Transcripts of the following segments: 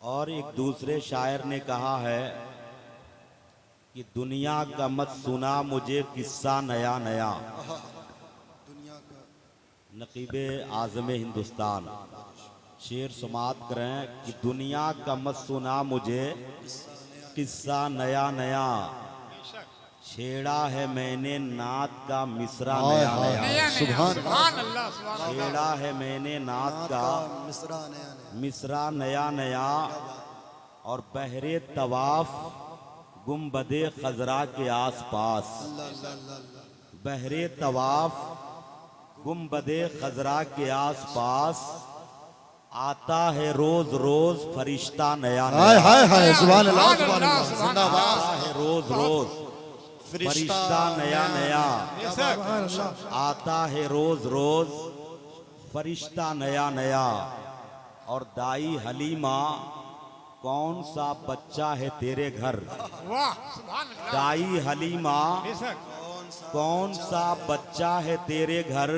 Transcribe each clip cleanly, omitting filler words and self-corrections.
और एक दूसरे शायर ने कहा है कि दुनिया का मत सुना मुझे किस्सा नया नया। दुनिया का नकीबे आज़म हिंदुस्तान शेर समात करें कि दुनिया का मत सुना मुझे किस्सा नया नया, छेड़ा है मैंने नात का मिसरा नया नया। सुभान अल्लाह सुभान छेड़ा है मैंने नात का मिसरा नया नया। मिसरा नया नया, और बहरे तवाफ गुम्बदे खजरा के आसपास। बहरे तवाफ गुम्बदे खजरा के आसपास आता है रोज रोज फरिश्ता नया हाय नया। हाय हाय सुभान अल्लाह सुभान अल्लाह जिंदाबाद। आता है रोज रोज फरिश्ता नया नया, आता है रोज रोज फरिश्ता नया नया। और दाई हलीमा कौन सा बच्चा है तेरे घर। वाह सुभान अल्लाह। दाई हलीमा बेशक कौन सा बच्चा है तेरे घर,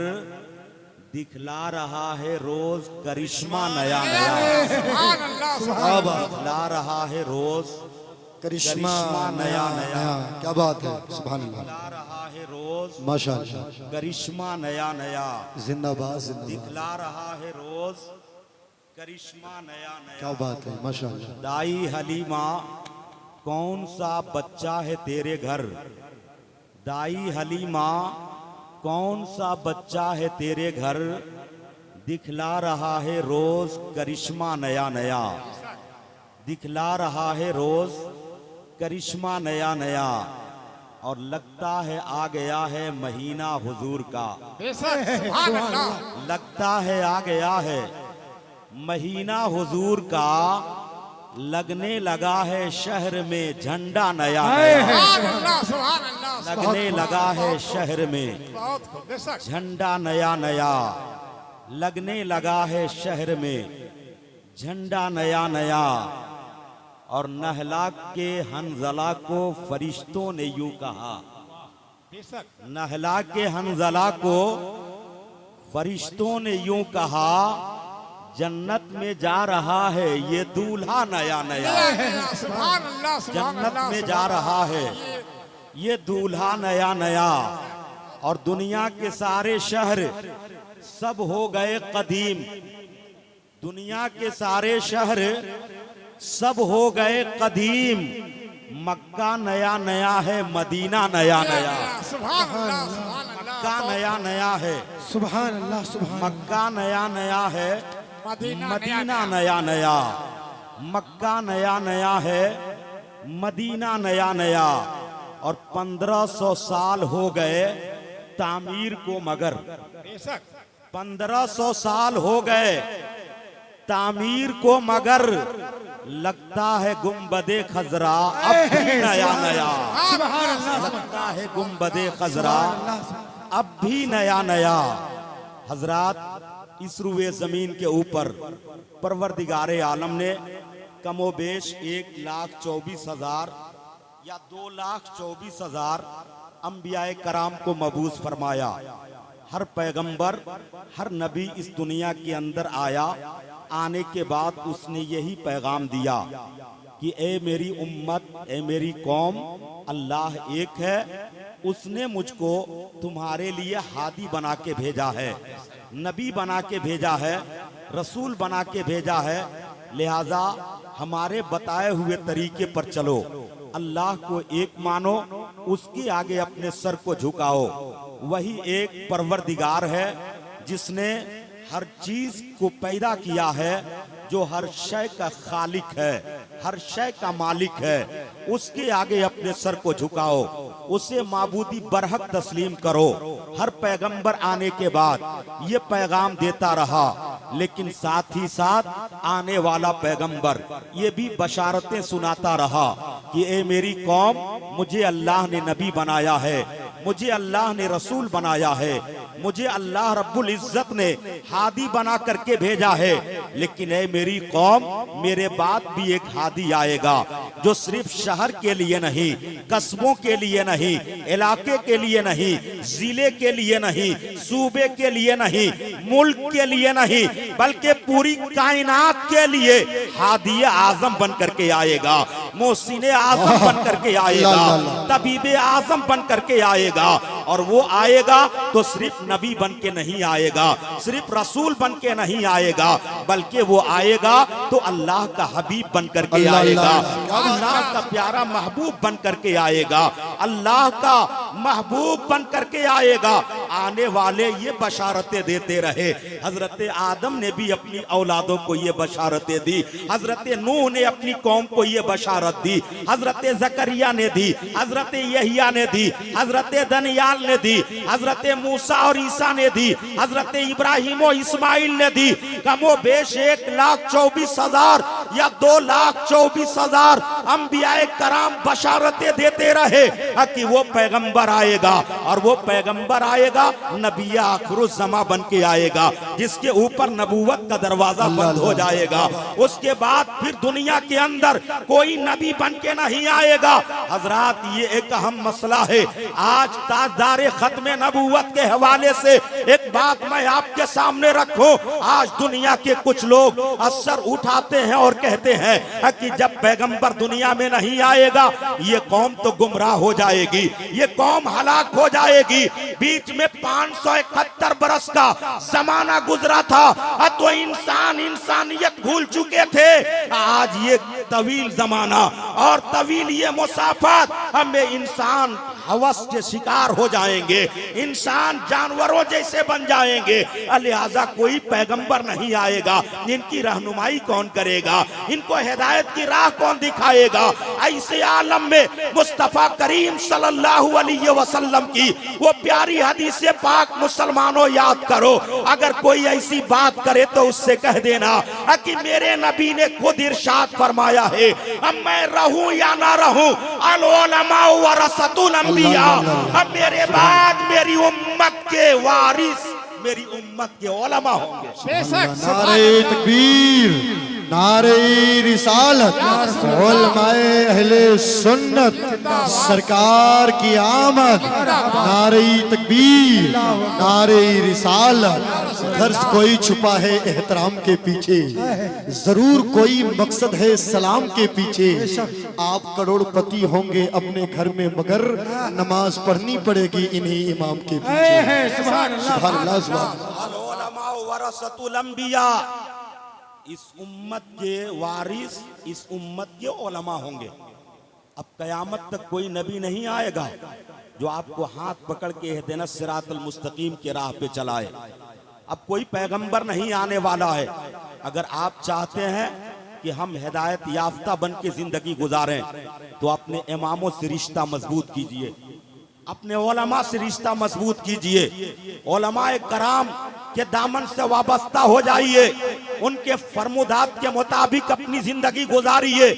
दिखला रहा है रोज करिश्मा नया नया। सुभान अल्लाह दिखला रहा है रोज करिश्मा नया नया। क्या बात है सुभान अल्लाह। दिखला रहा है रोज माशाअल्लाह करिश्मा नया नया। जिंदाबाद जिंदाबाद। दिखला रहा है रोज करिश्मा नया क्या नया। बात है माशाअल्लाह। दाई हलीमा कौन सा बच्चा है तेरे घर। दाई हलीमा कौन सा बच्चा है तेरे घर, दिखला रहा है रोज करिश्मा नया नया। दिखला रहा है रोज करिश्मा नया नया। और लगता है आ गया है महीना हुजूर का। बेशक सुभान अल्लाह। लगता है आ गया है महीना हुजूर का, लगने लगा है शहर में झंडा नया नया। सुभान अल्लाह सुभान अल्लाह। लगने लगा है शहर में बहुत खूब बेशक झंडा नया नया। लगने लगा है शहर में झंडा नया नया। और नहला के हंजला को फरिश्तों ने यूं कहा। बेशक नहला के हंजला को फरिश्तों ने यूं कहा, जन्नत में जा रहा है ये दूल्हा नया नया। सुभान अल्लाह सुभान जन्नत अल्लाह। में जा रहा है ये दूल्हा नया नया। और दुनिया के सारे शहर सब हो गए कदीम। दुनिया के सारे शहर सब हो गए कदीम। मक्का नया नया है मदीना नया नया। सुभान अल्लाह सुभान अल्लाह। मक्का नया नया है सुभान अल्लाह सुभान। मक्का नया नया है मदीना मदीना नया नया। मक्का नया नया है मदीना नया नया। और 1500 साल हो गए तामीर को मगर। बेशक 1500 साल हो गए तामीर को मगर, लगता है गुम्बदे खजरा अब भी नया नया। लगता है गुम्बदे खजरा अब भी नया नया। हजरात, इस रुए जमीन के ऊपर परवरदिगारे आलम ने कमोबेश 1,24,000 या 2,24,000 अंबियाए कराम को मबूस फरमाया। हर पैगंबर हर नबी इस दुनिया के अंदर आया, आने के बाद उसने यही पैगाम दिया कि ए मेरी उम्मत, ए मेरी कौम, अल्लाह एक है। उसने मुझको तुम्हारे लिए हादी बना के भेजा है, नबी बना के भेजा है, रसूल बना के भेजा है। लिहाजा हमारे बताए हुए तरीके पर चलो, अल्लाह को एक मानो, उसके आगे अपने सर को झुकाओ। वही एक परवरदिगार है जिसने हर चीज को पैदा किया है, जो हर शय का खालिक है, हर शय का मालिक है। उसके आगे अपने सर को झुकाओ, उसे माबूदी बरहक तस्लीम करो। हर पैगंबर आने के बाद ये पैगाम देता रहा, लेकिन साथ ही साथ आने वाला पैगंबर ये भी बशारतें सुनाता रहा कि ए मेरी कौम, मुझे अल्लाह ने नबी बनाया है, मुझे अल्लाह ने रसूल बनाया है, मुझे अल्लाह रब्बुल इज्जत ने हादी बना करके भेजा है, लेकिन ऐ मेरी कौम, मेरे बाद भी एक हादी आएगा जो सिर्फ शहर के लिए नहीं, कस्बों के लिए नहीं, इलाके के लिए नहीं, जिले के लिए नहीं, सूबे के लिए नहीं, मुल्क के लिए नहीं, बल्कि पूरी कायनात के लिए हादी आजम बन करके आएगा, मोहसिन आजम बन करके आएगा, तबीब आजम बन करके आएगा। और वो आएगा तो सिर्फ नबी बन के नहीं आएगा, सिर्फ रसूल बन के नहीं आएगा, बल्कि वो आएगा तो अल्लाह का हबीब बन करके आएगा, अल्लाह का प्यारा महबूब बन करके आएगा, अल्लाह का महबूब बन करके आएगा। आने वाले ये बशारतें देते रहे। हजरत आदम ने भी अपनी औलादों को ये बशारतें दी, हजरत नूह ने अपनी कौम को ये बशारत दी, हजरत जकरिया ने दी, हजरत यहिया ने दी, हजरत दनियाल ने दी, हजरत मूसा और ईसा ने दी, हजरत इब्राहिम और इस्माइल ने दी। कमो बेश 1,24,000 या 2,24,000 अंबियाए कराम बशारतें देते रहे कि वो पैगंबर आएगा, और वो पैगंबर आएगा नबी आखिरुज़्ज़मा बन के आएगा, जिसके ऊपर नबूवत का दरवाजा बंद हो जाएगा। उसके बाद फिर दुनिया के अंदर कोई नबी बन के नहीं आएगा। हजरात, ये एक अहम मसला है। आज ताजदारे खत्मे नबूवत के हवाले से एक बात मैं आपके सामने रखूं। आज दुनिया के कुछ लोग असर उठाते हैं और कहते हैं कि जब पैगंबर दुनिया में नहीं आएगा ये कौम तो गुमराह हो जाएगी, ये कौम हलाक हो जाएगी। बीच में 571 बरस का जमाना गुजरा था तो इंसान इंसानियत भूल चुके थे। आज ये तवील जमाना और तवील ये मुसाफत, हमें इंसान हवस के शिकार हो जाएंगे, इंसान जानवरों जैसे बन जाएंगे। लिहाजा कोई पैगंबर नहीं आएगा, इनकी रहनुमाई कौन करेगा, इनको हिदायत की राह कौन दिखाएगा। ऐसे आलम में मुस्तफा करीम सल्लल्लाहु अलैहि वसल्लम की वो प्यारी हदीस पाक मुसलमानों याद करो। अगर कोई ऐसी बात करे तो उससे कह देना कि मेरे नबी ने खुद इरशाद फरमाया है, अब मैं रहूं या ना रहूं, अल उलमा वरसतुल अंबिया, अब मेरे बाद मेरी उम्मत के वारिस मेरी उम्मत के उलमा होंगे। बेशक नारे तकबीर, नारे रिसालत, उलमाए अहले सुन्नत, सरकार की आमद, नारे तकबीर, नारे रिसालत। गर्ज कोई छुपा है एहतराम के पीछे, जरूर कोई मकसद है सलाम के पीछे। आप करोड़पति होंगे अपने घर में, मगर नमाज पढ़नी पड़ेगी इन्हीं इमाम के पीछे। सुभान अल्लाह, सुभान उलमा वरसतुल अंबिया, इस उम्मत के वारिस इस उम्मत के उलमा होंगे। अब कयामत तक कोई नबी नहीं आएगा जो आपको हाथ पकड़ के हिदायत सिरातुल मुस्तकीम के राह पे चलाए। अब कोई पैगंबर नहीं आने वाला है। अगर आप चाहते हैं कि हम हिदायत याफ्ता बन के जिंदगी गुजारें तो अपने इमामों से रिश्ता मजबूत कीजिए, अपने उलमा से रिश्ता मजबूत कीजिए, उलमाए कराम के दामन से वाबस्ता हो जाइए, उनके फरमुदात के मुताबिक अपनी जिंदगी गुजारिए।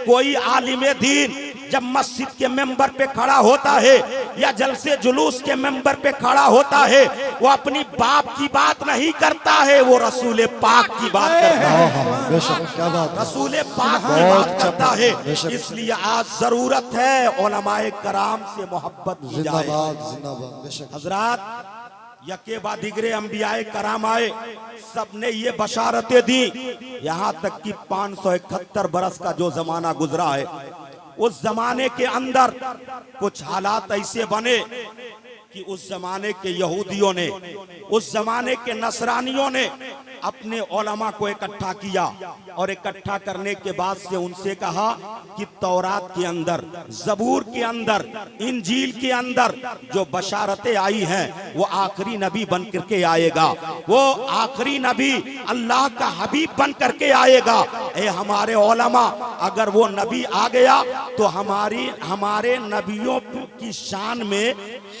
कोई आलिम दीन जब मस्जिद के मेंबर पे खड़ा होता है या जलसे जुलूस के मेंबर पे खड़ा होता है, वो अपनी बाप की बात नहीं करता है, वो रसूल पाक की बात करता है। बेशक, क्या बात है। रसूल पाक की बात करता है। इसलिए आज जरूरत है उलमाए कराम से मोहब्बत की जाए। जिंदाबाद, जिंदाबाद, बेशक। हजरात, यके बाद दिगरे अंबियाए कराम आए, सबने ये बशारतें दी। यहाँ तक कि 571 बरस का जो जमाना गुजरा है, उस जमाने के अंदर कुछ हालात ऐसे बने कि उस जमाने के यहूदियों ने, उस जमाने के नसरानियों ने अपने उलमा को इकट्ठा किया और इकट्ठा करने के बाद से उनसे कहा कि तौरात के अंदर, जबूर के अंदर, इंजील के अंदर जो बशारतें आई हैं वो आखिरी नबी बन करके आएगा, वो आखिरी नबी अल्लाह का हबीब बन करके आएगा। ए हमारे उलमा, अगर वो नबी आ गया तो हमारे नबियों की शान में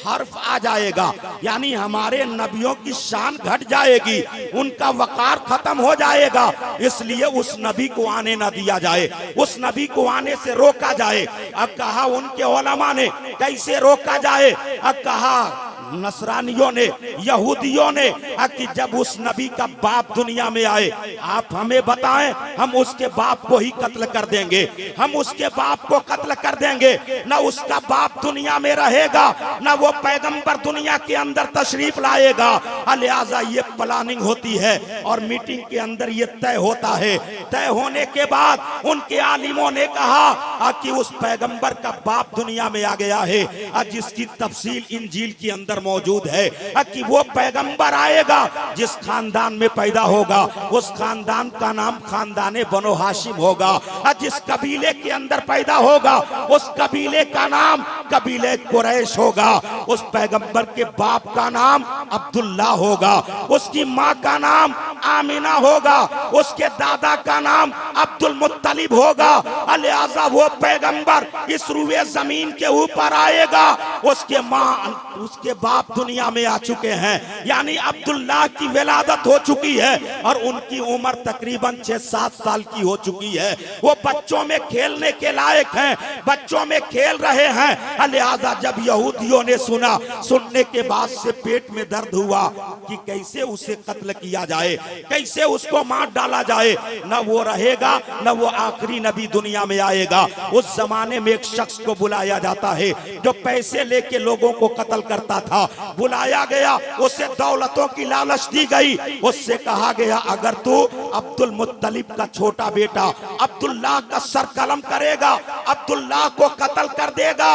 हर्फ आ जाएगा, यानी हमारे नबियों की शान घट जाएगी, उनका वक़ार खत्म हो जाएगा, इसलिए उस नबी को आने ना दिया जाए, उस नबी को आने से रोका जाए। अब कहा उनके उलमा ने कैसे रोका जाए, अब कहा नसरानियों ने, यहूदियों ने, कि जब उस नबी का बाप दुनिया में आए, आप हमें बताएं, हम उसके बाप को ही कत्ल कर देंगे, हम उसके बाप को कत्ल कर देंगे, ना उसका बाप दुनिया में रहेगा, ना वो पैगंबर दुनिया के अंदर तशरीफ लाएगा। लिहाजा ये प्लानिंग होती है और मीटिंग के अंदर ये तय होता है। तय होने के बाद उनके आलिमों ने कहा कि उस पैगंबर का बाप दुनिया में आ गया है, जिसकी तफसील इंजील के अंदर मौजूद है, कि वो पैगंबर आएगा जिस खानदान में पैदा होगा, उस खानदान का नाम खानदाने बनो हाशिम होगा, जिस कबीले के अंदर पैदा होगा उस कबीले का नाम कबीले कुरैश होगा, उस पैगंबर के बाप का नाम अब्दुल्ला होगा, उसकी माँ का नाम आमिना होगा, उसके दादा का नाम अब्दुल मुत्तलिब होगा। लिहाजा वो पैगंबर इस रुए जमीन के ऊपर आएगा, उसके माँ उसके बाप दुनिया में आ चुके हैं, यानी अब्दुल्ला की विलादत हो चुकी है और उनकी उम्र तकरीबन 6-7 साल की हो चुकी है। वो बच्चों में खेलने के लायक हैं, बच्चों में खेल रहे हैं। लिहाजा जब यहूदियों ने सुना, सुनने के बाद से पेट में दर्द हुआ कि कैसे उसे कत्ल किया जाए, कैसे उसको मार डाला जाए, न वो रहेगा न वो आखिरी नबी दुनिया में आएगा। उस जमाने में एक शख्स को बुलाया जाता है जो पैसे लेके लोगों को कत्ल करता था, बुलाया गया, उसे दौलतों की लालच दी गई, उससे कहा गया अगर तू अब्दुल मुत्तलिब का छोटा बेटा अब्दुल्लाह का सर कलम करेगा, अब्दुल्लाह को कत्ल कर देगा,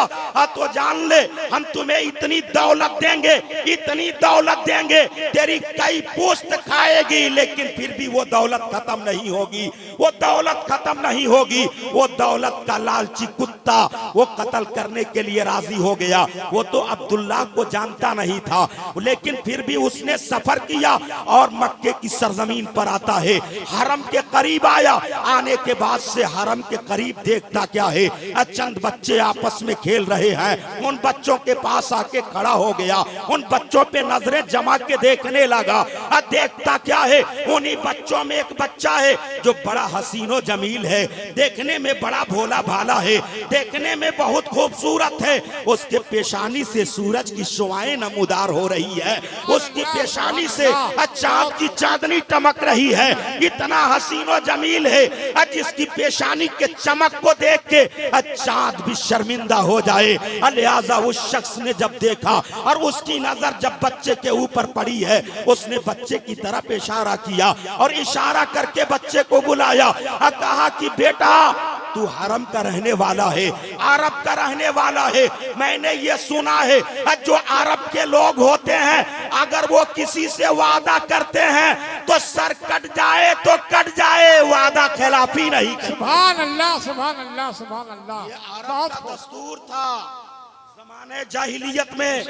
तो जान ले हम तुम्हें इतनी दौलत देंगे, इतनी दौलत देंगे, तेरी कई पोस्ट खाएगी, लेकिन फिर भी वो दौलत खत्म नहीं होगी, वो दौलत खत्म नहीं होगी। वो दौलत का लालची कुत्ता वो कत्ल करने के लिए राजी हो गया। वो तो अब्दुल्लाह को जानता नहीं था, लेकिन फिर भी उसने सफर किया और मक्के की सरजमीन पर आता है, हरम के करीब आया। आने के बाद से हरम के करीब देखता क्या है, चंद बच्चे आपस में खेल रहे हैं, उन बच्चों के पास आके खड़ा हो गया, उन बच्चों पे नजरें जमा के देखने लगा। देखता क्या है, उन्हीं बच्चों में एक बच्चा है जो बड़ा हसीनो जमील है, देखने में बड़ा भोला भाला है, देखने में बहुत खूबसूरत है, उसके पेशानी से सूरज की शुआएं नमूदार हो रही है, उसकी पेशानी से चांद की चांदनी टमक रही है, इतना हसीनो जमील है जिसकी पेशानी के चमक को देख के चांद भी शर्मिंदा हो जाए। लिहाजा उस शख्स ने जब देखा और उसकी नजर जब बच्चे के ऊपर पड़ी है, उसने बच्चे की तरफ इशारा किया और इशारा करके बच्चे को बुलाया, कहा कि बेटा तू हरम का रहने वाला है, अरब का रहने वाला है। मैंने ये सुना है जो अरब के लोग होते हैं अगर वो किसी से वादा करते हैं तो सर कट जाए तो कट जाए, वादा खिलाफी नहीं करते। सुभान अल्लाह, सुभान अल्लाह, सुभान अल्लाह। ये अरब का दस्तूर था जमाने जाहिलियत में।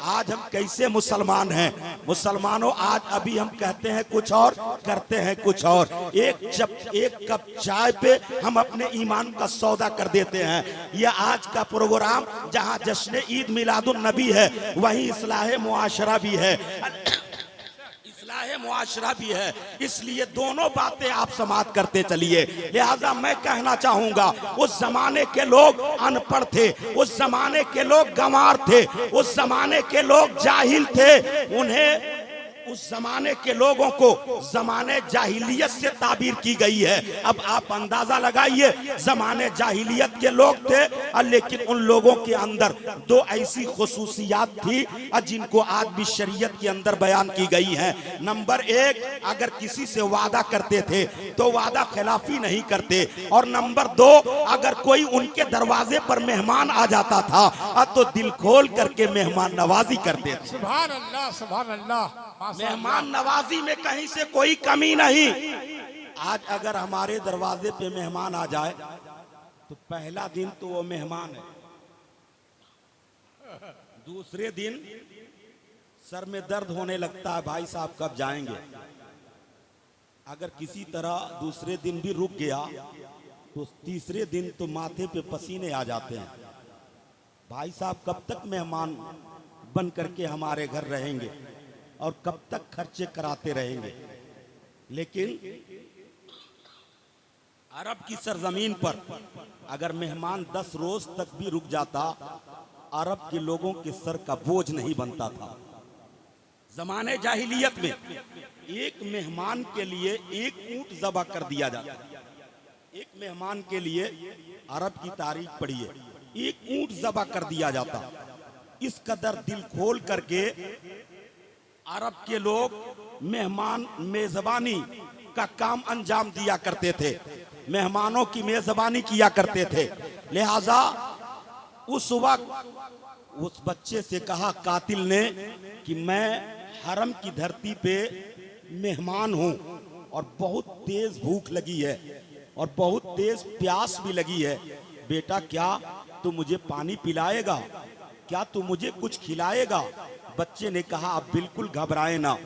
आज हम कैसे मुसलमान हैं? मुसलमानों आज अभी हम कहते हैं कुछ और करते हैं कुछ और। एक कप चाय पे हम अपने ईमान का सौदा कर देते हैं। यह आज का प्रोग्राम जहां जश्न ईद मिलादुन नबी है, वहीं इस्लाह मुआशरा भी है, मुआशरा भी है, इसलिए दोनों बातें आप समाप्त करते चलिए। लिहाजा मैं कहना चाहूंगा उस जमाने के लोग अनपढ़ थे, उस जमाने के लोग गंवार थे, उस जमाने के लोग जाहिल थे, उन्हें उस जमाने के लोगों को जमाने जाहिलियत से ताबीर की गई है। अब आप अंदाजा लगाइए, जमाने जाहिलियत के लोग थे लेकिन उन लोगों के अंदर दो ऐसी खुसूसियात थी जिनको आज भी शरीयत के अंदर बयान की गई है। नंबर एक, अगर किसी से वादा करते थे तो वादा खिलाफी नहीं करते, और नंबर दो, अगर कोई उनके दरवाजे पर मेहमान आ जाता था तो दिल खोल करके मेहमान नवाजी करते थे। सुभान अल्लाह, सुभान अल्लाह। मेहमान नवाजी में कहीं से कोई कमी नहीं। आज अगर हमारे दरवाजे पे मेहमान आ जाए तो पहला दिन तो वो मेहमान है, दूसरे दिन सर में दर्द होने लगता है, भाई साहब कब जाएंगे। अगर किसी तरह दूसरे दिन भी रुक गया तो तीसरे दिन तो माथे पे पसीने आ जाते हैं, भाई साहब कब तक मेहमान बन करके हमारे घर रहेंगे और कब तक खर्चे कराते रहेंगे। लेकिन अरब की सरजमीन पर अगर मेहमान 10 रोज तक भी रुक जाता, अरब के लोगों के सर का बोझ नहीं बनता था। जमाने जाहिलियत में एक मेहमान के लिए एक ऊंट ज़बह कर दिया जाता। एक मेहमान के लिए अरब की तारीख पढ़िए, एक ऊंट ज़बह कर दिया जाता। इस कदर दिल खोल करके अरब के लोग मेहमान मेजबानी का काम अंजाम दिया करते थे, मेहमानों की मेजबानी किया करते थे। लिहाजा उस वक्त उस बच्चे से कहा कातिल ने कि मैं हरम की धरती पे मेहमान हूं और बहुत तेज भूख लगी है और बहुत तेज प्यास भी लगी है। बेटा क्या तू मुझे पानी पिलाएगा, क्या तू मुझे कुछ खिलाएगा? बच्चे ने कहा आप बिल्कुल घबराए ना,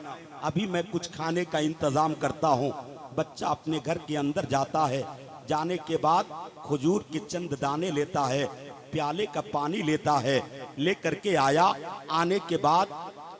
अभी मैं कुछ खाने का इंतजाम करता हूँ। बच्चा अपने घर के अंदर जाता है, जाने के बाद खजूर के चंद दाने लेता है, प्याले का पानी लेता है, लेकर के आया। आने के बाद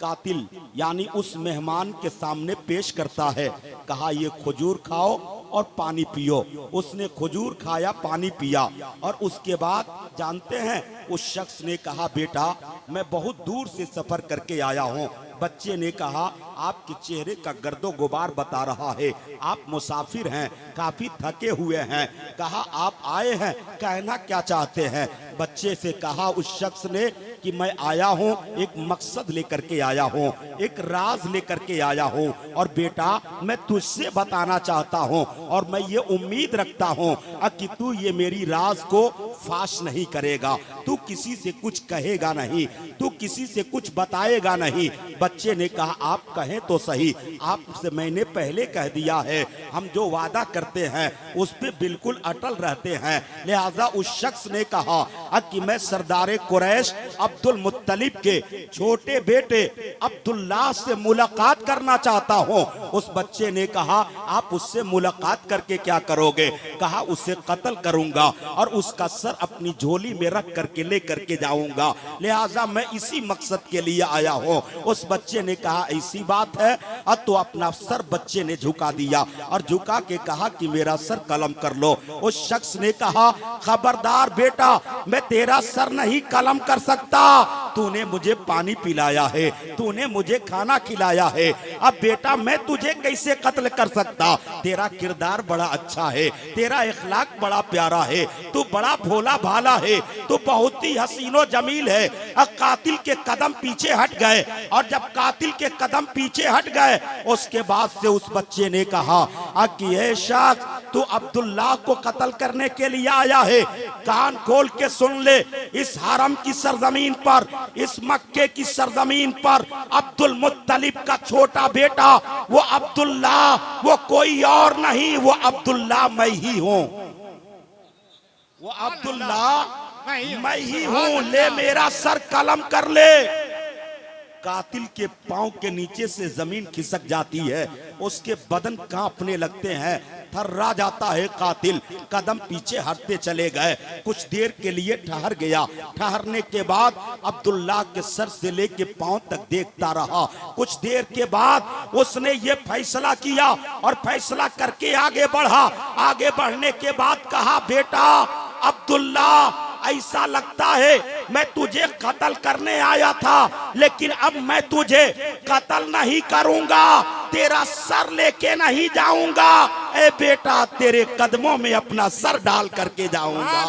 कातिल यानी उस मेहमान के सामने पेश करता है, कहा ये खजूर खाओ और पानी पियो। उसने खजूर खाया, पानी पिया और उसके बाद जानते हैं उस शख्स ने कहा बेटा मैं बहुत दूर से सफर करके आया हूँ। बच्चे ने कहा आपके चेहरे का गर्दो गुबार बता रहा है, आप मुसाफिर हैं, काफी थके हुए हैं। कहा आप आए हैं, कहना क्या चाहते हैं? बच्चे से कहा उस शख्स ने कि मैं आया हूँ, एक मकसद लेकर के आया हूँ, एक राज लेकर के आया हूँ और बेटा मैं तुझसे बताना चाहता हूँ और मैं ये उम्मीद रखता हूँ कि तू ये मेरी राज को फाश नहीं करेगा, तू किसी से कुछ कहेगा नहीं, तू किसी से कुछ बताएगा नहीं। बच्चे ने कहा आप कहें तो सही, आपसे मैंने पहले कह दिया है, हम जो वादा करते हैं उस पे बिल्कुल अटल रहते हैं। लिहाजा उस शख्स ने कहा कि मैं सरदार कुरैश अब्दुल मुत्तलिब के छोटे बेटे अब्दुल्लाह से मुलाकात करना चाहता हूँ। उस बच्चे ने कहा आप उससे मुलाकात करके क्या करोगे? कहा उसे कत्ल करूंगा और उसका सर अपनी झोली में रख करके ले करके जाऊंगा, लिहाजा मैं इसी मकसद के लिए आया हूँ। उस बच्चे ने कहा ऐसी बात है? तो अपना सर बच्चे ने झुका दिया और झुका के कहा कि मेरा सर कलम कर लो। उस शख्स ने कहा खबरदार बेटा, मैं तेरा सर नहीं कलम कर सकता, तूने मुझे पानी पिलाया है, तूने मुझे खाना खिलाया है, अब बेटा मैं तुझे कैसे कत्ल कर सकता? तेरा किरदार बड़ा अच्छा है, तेरा इखलाक बड़ा प्यारा है, तू बड़ा भोला भाला है, तू बहुत ही हसीनो जमील है। अब कातिल के कदम पीछे हट गए और जब कातिल के कदम पीछे हट गए उसके बाद से उस बच्चे ने कहा कि ये शख्स तू अब्दुल्लाह को कत्ल करने के लिए आया है, कान खोल के सुन ले, इस हरम की सरजमीन पर, इस मक्के की सरजमीन पर अब्दुल मुत्तलिब का छोटा बेटा वो अब्दुल्लाह, वो कोई और नहीं, वो अब्दुल्लाह मैं ही हूँ, वो अब्दुल्लाह मैं ही हूँ, ले मेरा सर कलम कर ले। कातिल के पांव के नीचे से जमीन खिसक जाती है, उसके बदन कांपने लगते हैं, थर्रा जाता है कातिल, कदम पीछे हटते चले गए। कुछ देर के लिए ठहर गया, ठहरने के बाद अब्दुल्लाह के सर से लेके पांव तक देखता रहा। कुछ देर के बाद उसने ये फैसला किया और फैसला करके आगे बढ़ा। आगे बढ़ने के बाद कहा बेटा अब्दुल्लाह ऐसा लगता है मैं तुझे कत्ल करने आया था, लेकिन अब मैं तुझे कत्ल नहीं करूंगा, तेरा सर लेके नहीं जाऊंगा, ए बेटा तेरे कदमों में अपना सर डाल करके जाऊंगा,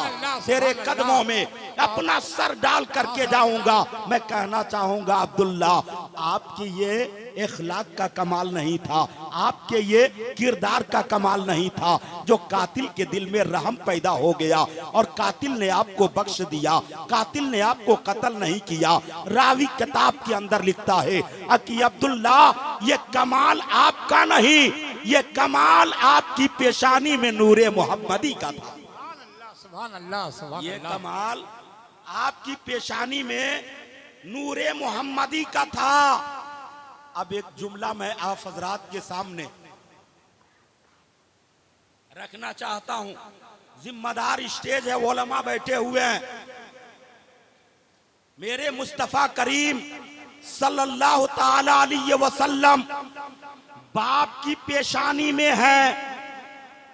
तेरे कदमों में अपना सर डाल करके जाऊंगा। मैं कहना चाहूंगा अब्दुल्ला आपकी ये इखलाक का कमाल नहीं था, आपके ये किरदार का कमाल नहीं था, जो कातिल के दिल में रहम पैदा हो गया और कातिल ने आपको बख्श दिया, कातिल ने आपको कत्ल नहीं किया। रावी किताब के अंदर लिखता है कि अब्दुल्ला ये कमाल आपका नहीं, ये कमाल आपकी पेशानी में नूरे मोहम्मदी का था। सुभान अल्लाह, सुभान ये अल्लाह। कमाल आपकी पेशानी में नूरे मोहम्मदी का था। अब एक जुमला मैं आप हजरात के सामने रखना चाहता हूं, जिम्मेदार स्टेज है, उलमा बैठे हुए हैं। मेरे मुस्तफा करीम सल्लल्लाहु ताला अलैहि वसल्लम बाप की पेशानी में है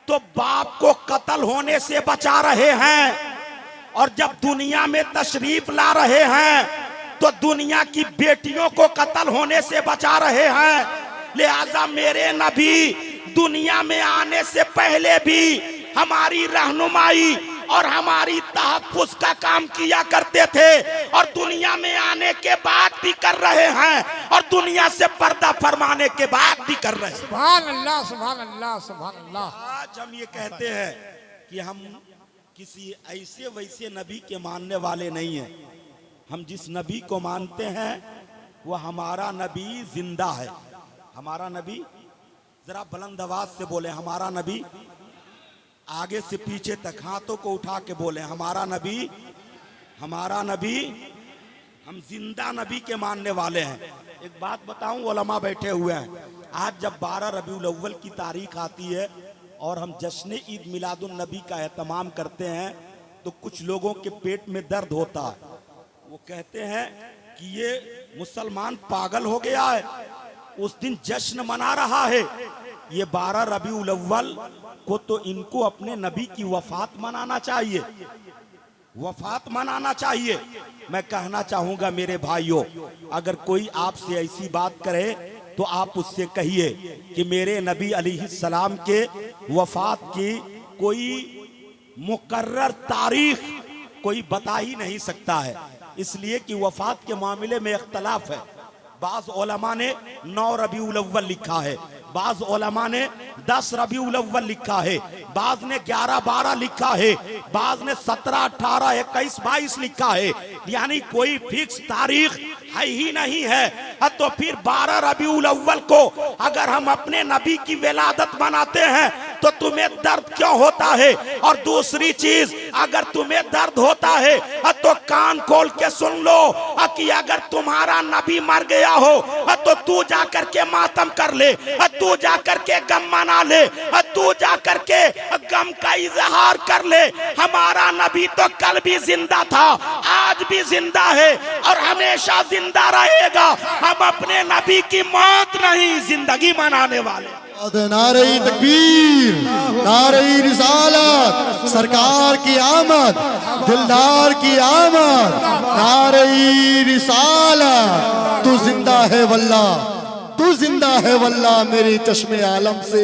तो बाप को कत्ल होने से बचा रहे हैं, और जब दुनिया में तशरीफ ला रहे हैं तो दुनिया की बेटियों को कत्ल होने से बचा रहे हैं। लिहाजा मेरे नबी दुनिया में आने से पहले भी हमारी रहनुमाई और हमारी तहफ्फुज़ का काम किया करते थे, और दुनिया में आने के बाद भी कर रहे हैं, और दुनिया से पर्दा फरमाने के बाद भी कर रहे हैं। सुभान अल्लाह, सुभान अल्लाह, सुभान अल्लाह। आज हम ये कहते हैं कि हम किसी ऐसे वैसे नबी के मानने वाले नहीं हैं। हम जिस नबी को मानते हैं वो हमारा नबी जिंदा है। हमारा नबी, जरा बुलंद आवाज से बोले, हमारा नबी। आगे से पीछे तक हाथों को उठा के बोले, हमारा नबी, हमारा नबी। हम जिंदा नबी के मानने वाले हैं। एक बात बताऊं, उलमा बैठे हुए हैं। आज जब 12 रबीउल अव्वल की तारीख आती है और हम जश्न ईद मिलादुन नबी का एहतमाम करते हैं तो कुछ लोगों के पेट में दर्द होता है। वो कहते हैं कि ये मुसलमान पागल हो गया है, उस दिन जश्न मना रहा है। ये 12 रबीउल अव्वल को तो इनको अपने नबी की वफात मनाना चाहिए, वफात मनाना चाहिए। मैं कहना चाहूंगा मेरे भाइयों, अगर कोई आपसे ऐसी बात करे तो आप उससे कहिए कि मेरे नबी अलैहिस्सलाम के वफात की कोई मुकर्रर तारीख कोई बता ही नहीं सकता है, इसलिए कि वफात के मामले में इख्तलाफ है। बाज़ उलमा ने 9 रबीउल अव्वल लिखा है, बाज़ उलमा ने 10 रबीउल अव्वल लिखा है, बाज़ ने 11-12 लिखा है, बाज़ ने 17, 18, 21, 22 लिखा है। यानी कोई फिक्स तारीख है ही नहीं है। तो फिर 12 रबीउल अव्वल को अगर हम अपने नबी की विलादत मनाते हैं तो तुम्हें दर्द क्यों होता है? और दूसरी चीज, अगर तुम्हें दर्द होता है तो कान खोल के सुन लो कि अगर तुम्हारा नबी मर गया हो तो तू जाकर के मातम कर ले, तू जाकर के गम मना ले, तू जाकर के गम का इजहार कर ले। हमारा नबी तो कल भी जिंदा था, आज भी जिंदा है और हमेशा जिंदा रहेगा। हम अपने नबी की मौत नहीं, जिंदगी मनाने वाले। नारे तकबीर, नारे रिसालत, सरकार की आमद, दिलदार की आमद, नारे रिसालत। तू जिंदा है वल्ला, तू जिंदा है वल्ला, मेरे चश्मे आलम से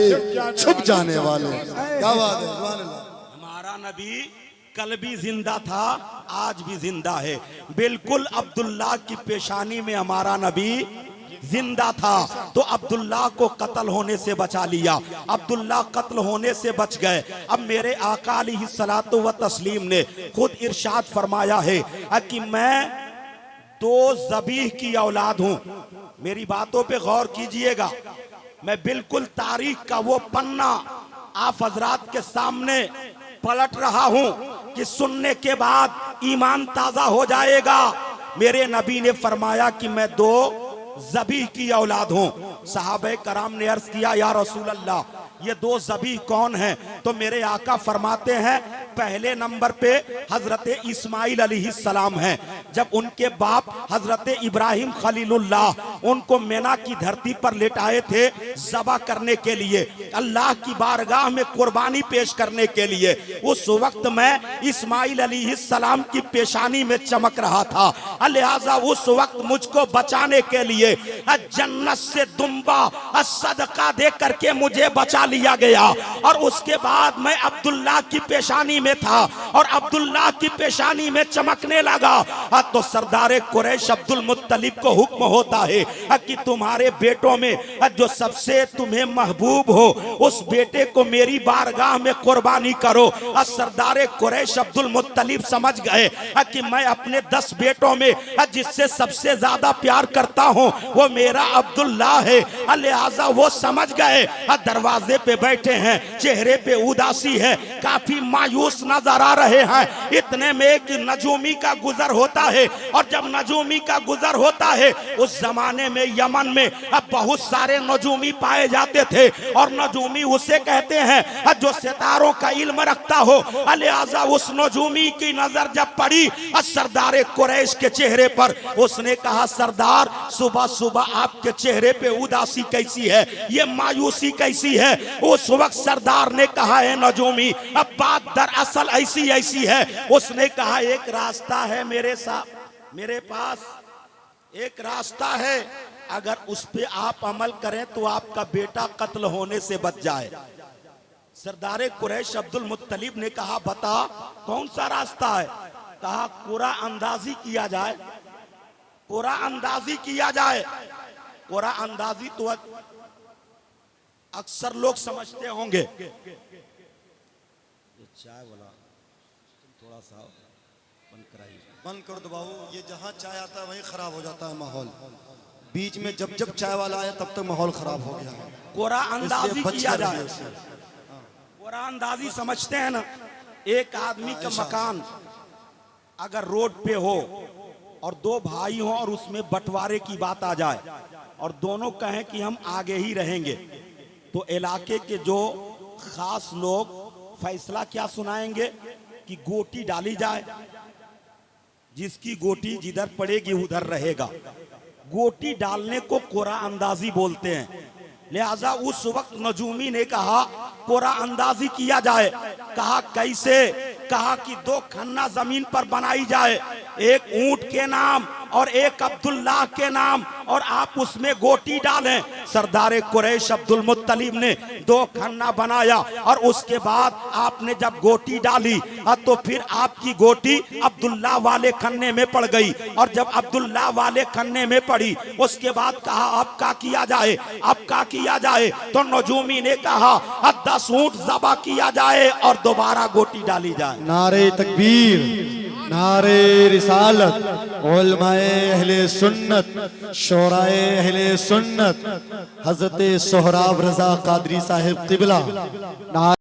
छुप जाने वाले। क्या बात है, सुभान अल्लाह। हमारा नबी कल भी जिंदा था, आज भी जिंदा है। बिल्कुल अब्दुल्लाह की पेशानी में हमारा नबी जिंदा था तो अब्दुल्लाह को कत्ल होने से बचा लिया, अब्दुल्लाह कत्ल होने से बच गए। अब मेरे आका अलैहिस्सलातु व तस्लीम ने खुद इरशाद फरमाया है कि मैं 2 ज़बीह की औलाद हूं। मेरी बातों पे गौर कीजिएगा, मैं बिल्कुल तारीख का वो पन्ना आप हजरात के सामने पलट रहा हूं कि सुनने के बाद ईमान ताजा हो जाएगा। मेरे नबी ने फरमाया कि मैं 2 ज़बीह की औलाद हूं। सहाबे कराम ने अर्ज किया, या रसूल अल्लाह, ये 2 ज़बीह कौन हैं? तो मेरे आका फरमाते हैं, पहले नंबर पे हजरत इस्माइल अलैहिस्सलाम हैं। जब उनके बाप हजरत इब्राहिम खलीलुल्लाह उनको मेना की धरती पर लेटाए थे ज़बा करने के लिए, अल्लाह की बारगाह में कुर्बानी पेश करने के लिए, उस वक्त मैं इस्माइल अलैहिस्सलाम की पेशानी में चमक रहा था। लिहाजा उस वक्त मुझको बचाने के लिए जन्नत से दुम्बा सदका दे करके मुझे बचा लिया गया। और उसके बाद मैं अब्दुल्लाह की पेशानी में था और अब्दुल्लाह की पेशानी में चमकने लगा। तो सरदार कुरैश अब्दुल मुत्तलिब को हुक्म होता है कि तुम्हारे बेटों में जो सबसे तुम्हें महबूब हो उस बेटे को मेरी बारगाह में कुर्बानी करो। सरदार कुरैश अब्दुल मुत्तलिब समझ गए कि मैं अपने 10 बेटों में जिससे सबसे ज्यादा प्यार करता हूं वो मेरा अब्दुल्लाह है। लिहाजा वो समझ गए, दरवाजे पे बैठे हैं, चेहरे पे उदासी है, काफी मायूस जुलूस नजर आ रहे हैं। इतने में एक नजूमी का गुजर होता है, और जब नजूमी का गुजर होता है, उस जमाने में यमन में अब बहुत सारे नजूमी पाए जाते थे, और नजूमी उसे कहते हैं जो सितारों का इल्म रखता हो। लिहाजा उस नजूमी की नजर जब पड़ी सरदार कुरैश के चेहरे पर, उसने कहा सरदार सुबह सुबह आपके चेहरे पे उदासी कैसी है, ये मायूसी कैसी है। उस वक्त सरदार ने कहा है नजूमी अब बात दरअसल ऐसी ऐसी है। उसने कहा एक रास्ता है मेरे साथ, मेरे पास एक रास्ता है, अगर उस पे आप अमल करें तो आपका बेटा कत्ल होने से बच जाए। सरदार कुरैश अब्दुल मुत्तलिब ने कहा बता कौन सा रास्ता है। कहा कुरा अंदाजी किया जाए, कुरा अंदाजी किया जाए। कुरा अंदाजी तो अक्सर लोग समझते होंगे। चाय वाला थोड़ा सा बंद कराइए। बंद कर दो बाबू, ये जहाँ चाय आता है वहीं खराब हो जाता है माहौल। बीच में जब जब चाय वाला आया तब तक माहौल खराब हो गया। कुरा अंदाजी किया जाए। इसलिए कुरा अंदाजी समझते हैं ना, एक आदमी का मकान अगर रोड पे हो और दो भाई हो और उसमें बंटवारे की बात आ जाए और दोनों कहें कि हम आगे ही रहेंगे, तो इलाके के जो खास लोग फैसला क्या सुनाएंगे कि गोटी डाली जाए, जिसकी गोटी जिधर पड़ेगी उधर रहेगा। गोटी डालने को कुरा अंदाजी बोलते हैं। लिहाजा उस वक्त नजूमी ने कहा कुरा अंदाजी किया जाए। कहा कैसे? कहा कि दो खन्ना जमीन पर बनाई जाए, एक ऊंट के नाम और एक अब्दुल्लाह के नाम, और आप उसमें गोटी डालें। सरदार कुरैश अब्दुल मुत्तलिब ने दो खन्ना बनाया, और उसके बाद आपने जब गोटी डाली तो फिर आपकी गोटी अब्दुल्लाह वाले खन्ने में पड़ गई, और जब अब्दुल्लाह वाले खन्ने में पड़ी उसके बाद कहा अब क्या किया जाए, अब क्या किया जाए। तो नजूमी ने कहा 10 ऊंट ज़बा किया जाए और दोबारा गोटी डाली जाए। नारे तकबीर, नारे रिसालत, उलमाए अहले सुन्नत, शोराए अहले सुन्नत, हजरत सोहराब रजा कादरी साहिब क़िबला।